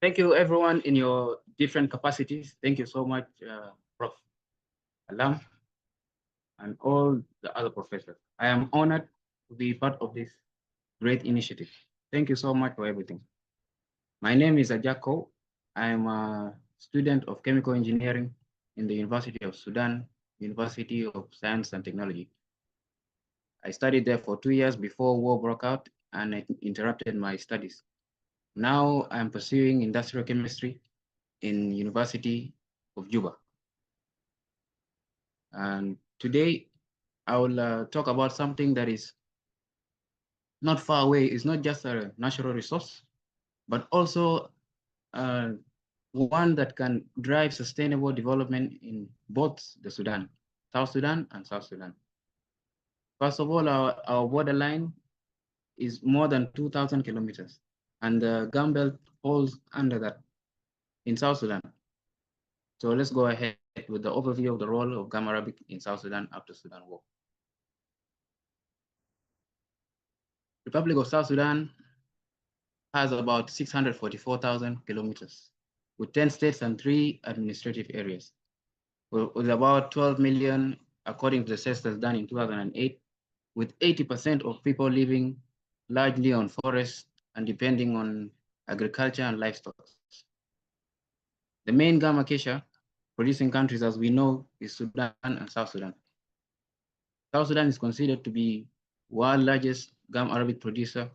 Thank you, everyone, in your different capacities. Thank you so much, Prof. Alam, and all the other professors. I am honored to be part of this great initiative. Thank you so much for everything. My name is Ajak Kou. I am a student of chemical engineering in the University of Sudan, University of Science and Technology. I studied there for 2 years before war broke out and I interrupted my studies. Now I'm pursuing industrial chemistry in University of Juba. And today I will talk about something that is not far away. It's not just a natural resource, but also uh, one that can drive sustainable development in both the Sudan, South Sudan and South Sudan. First of all, our borderline is more than 2,000 kilometers, and the Gum Belt falls under that in South Sudan. So let's go ahead with the overview of the role of Gum Arabic in South Sudan after Sudan War. Republic of South Sudan has about 644,000 kilometers, with 10 states and 3 administrative areas, with about 12 million, according to the census done in 2008, with 80% of people living largely on forests and depending on agriculture and livestock. The main gum acacia producing countries, as we know, is Sudan and South Sudan. South Sudan is considered to be world's largest gum arabic producer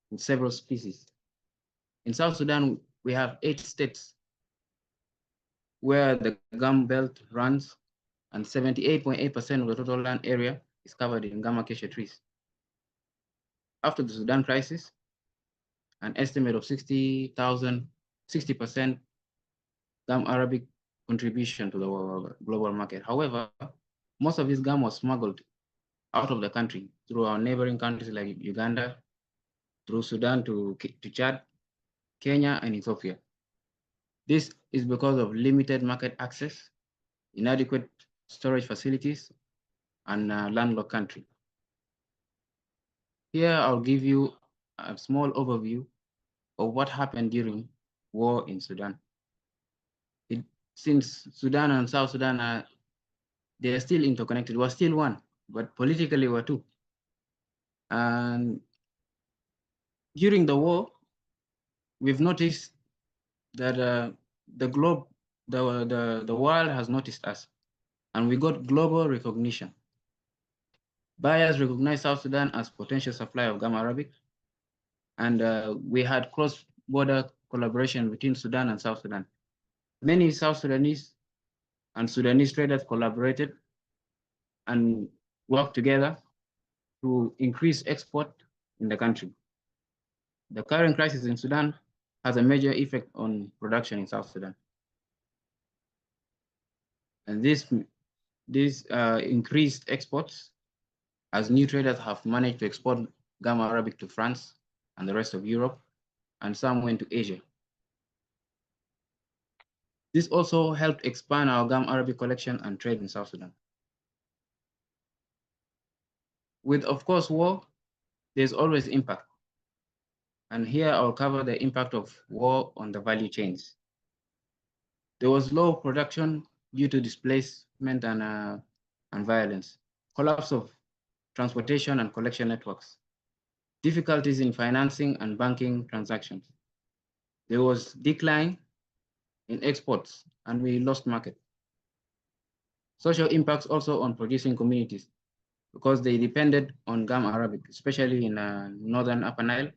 with several species. In South Sudan, we have 8 states where the gum belt runs, and 78.8% of the total land area is covered in gum acacia trees. After the Sudan crisis, an estimate of 60% gum arabic contribution to the global market. However, most of this gum was smuggled out of the country through our neighboring countries like Uganda, through Sudan to Chad, Kenya, and Ethiopia. This is because of limited market access, inadequate storage facilities, and a landlocked country. Here, I'll give you a small overview of what happened during war in Sudan. Since Sudan and South Sudan they are still interconnected, we're still one, but politically we're two. And during the war, we've noticed that the globe, the world has noticed us, and we got global recognition. Buyers recognized South Sudan as potential supplier of gum arabic, and we had cross-border collaboration between Sudan and South Sudan. Many South Sudanese and Sudanese traders collaborated and worked together to increase export in the country. The current crisis in Sudan has a major effect on production in South Sudan. And this increased exports as new traders have managed to export gum arabic to France and the rest of Europe, and some went to Asia. This also helped expand our gum arabic collection and trade in South Sudan. With, of course, war, there's always impact. And here I'll cover the impact of war on the value chains. There was low production due to displacement and violence, collapse of transportation and collection networks, difficulties in financing and banking transactions. There was decline in exports and we lost market. Social impacts also on producing communities because they depended on gum arabic, especially in northern Upper Nile,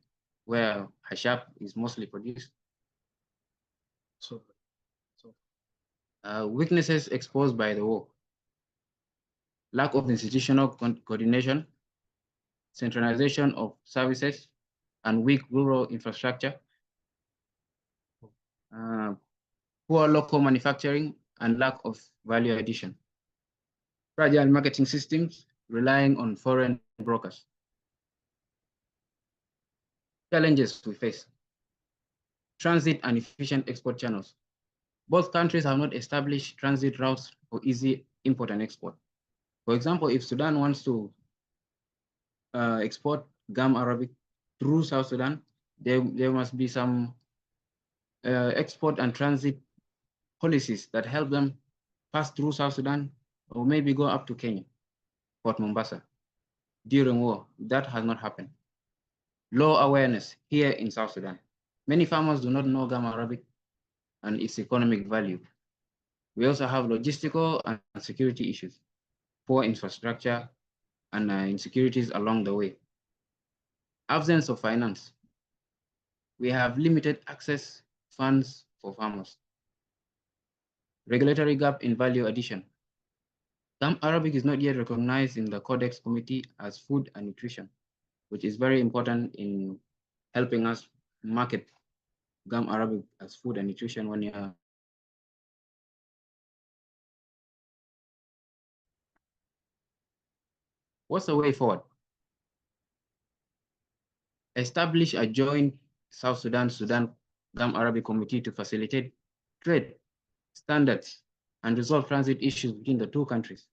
where hashab is mostly produced. So weaknesses exposed by the war: lack of institutional coordination, centralization of services, and weak rural infrastructure, uh, poor local manufacturing, and lack of value addition, fragile marketing systems relying on foreign brokers. Challenges we face: transit and efficient export channels. Both countries have not established transit routes for easy import and export. For example, if Sudan wants to export gum arabic through South Sudan, there must be some export and transit policies that help them pass through South Sudan or maybe go up to Kenya, Port Mombasa. During war, that has not happened. Low awareness here in South Sudan. Many farmers do not know Gam Arabic and its economic value. We also have logistical and security issues, poor infrastructure, and insecurities along the way. Absence of finance. We have limited access funds for farmers. Regulatory gap in value addition. Gam Arabic is not yet recognized in the Codex Committee as food and nutrition, which is very important in helping us market Gam Arabic as food and nutrition when you are. What's the way forward? Establish a joint South Sudan Gam Arabic Committee to facilitate trade standards and resolve transit issues between the two countries.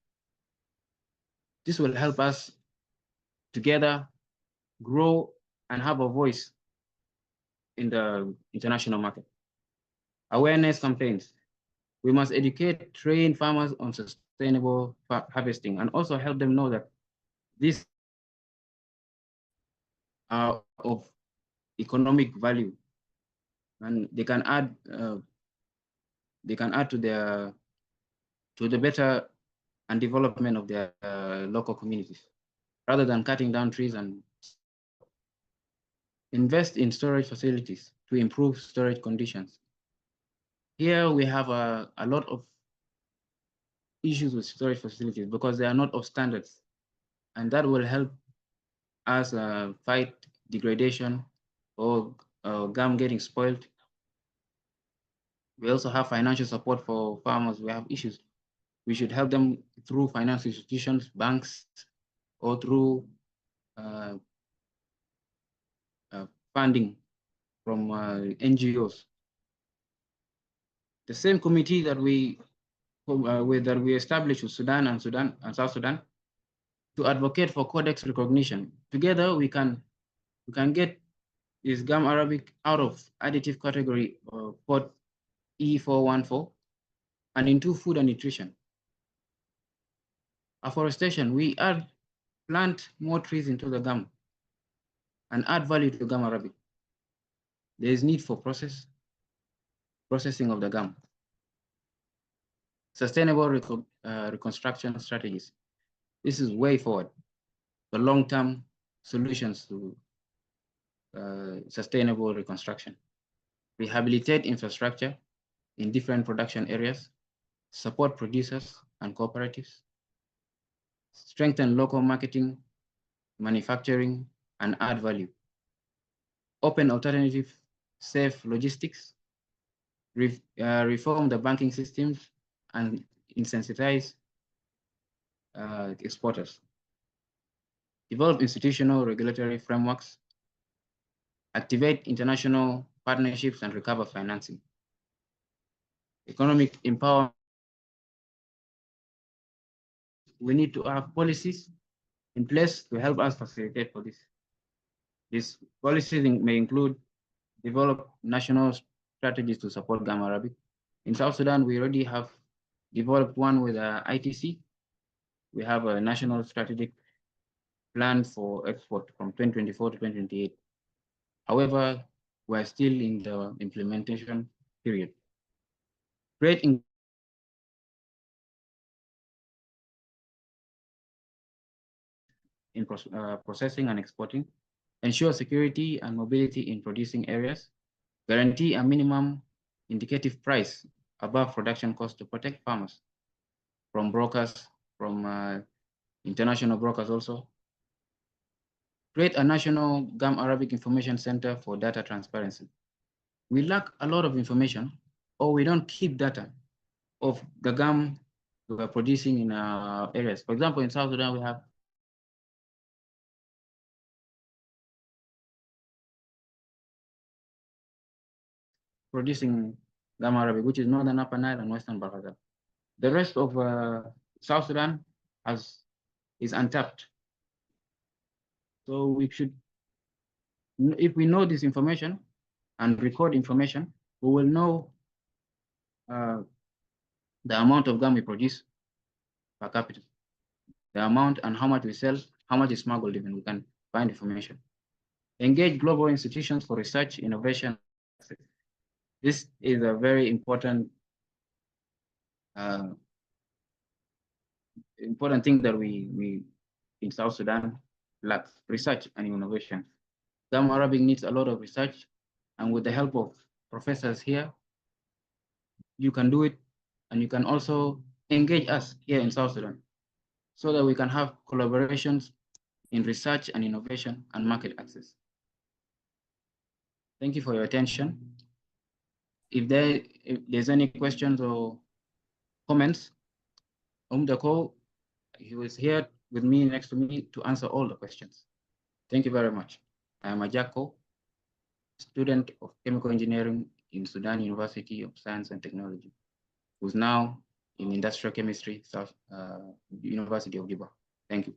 This will help us together grow and have a voice in the international market. Awareness campaigns. We must educate, train farmers on sustainable harvesting and also help them know that these are of economic value and they can add to the better and development of their local communities rather than cutting down trees. And invest in storage facilities to improve storage conditions. Here we have a lot of issues with storage facilities because they are not of standards, and that will help us fight degradation or gum getting spoiled. We also have financial support for farmers. We have issues. We should help them through financial institutions, banks, or through funding from NGOs. The same committee that we established with Sudan and South Sudan to advocate for codex recognition. Together, we can get this Gam Arabic out of additive category code E414 and into food and nutrition. Afforestation, we plant more trees into the gum and add value to Gam Arabic. There is need for processing of the gum. Sustainable reconstruction strategies. This is way forward. The long-term solutions to sustainable reconstruction. Rehabilitate infrastructure in different production areas. Support producers and cooperatives. Strengthen local marketing, manufacturing, and add value. Open alternative, safe logistics. Reform the banking systems and incentivize exporters. Develop institutional regulatory frameworks. Activate international partnerships and recover financing. Economic empowerment. We need to have policies in place to help us facilitate for this. These policies may include develop national strategies to support Gam Arabic. In South Sudan, we already have developed one with ITC. We have a national strategic plan for export from 2024 to 2028. However, we're still in the implementation period. Create in processing and exporting, ensure security and mobility in producing areas, guarantee a minimum indicative price above production cost to protect farmers from brokers, from international brokers also. Create a national Gam Arabic Information Center for data transparency. We lack a lot of information, or we don't keep data of the gum we are producing in our areas. For example, in South Sudan, we have producing Gam Arabic, which is Northern Upper Nile and Western Bahr el Ghazal. The rest of South Sudan is untapped. So we should, if we know this information and record information, we will know the amount of gum we produce per capita, the amount and how much we sell, how much is smuggled even, we can find information. Engage global institutions for research, innovation, and market access. This is a very important thing that we in South Sudan lack, research and innovation. Gum Arabic needs a lot of research, and with the help of professors here, you can do it, and you can also engage us here in South Sudan so that we can have collaborations in research and innovation and market access. Thank you for your attention. If there's any questions or comments, Umda Kou, he was here with me, next to me, to answer all the questions. Thank you very much. I am Ajak Kou, student of chemical engineering in Sudan University of Science and Technology, who's now in industrial chemistry, University of Juba. Thank you.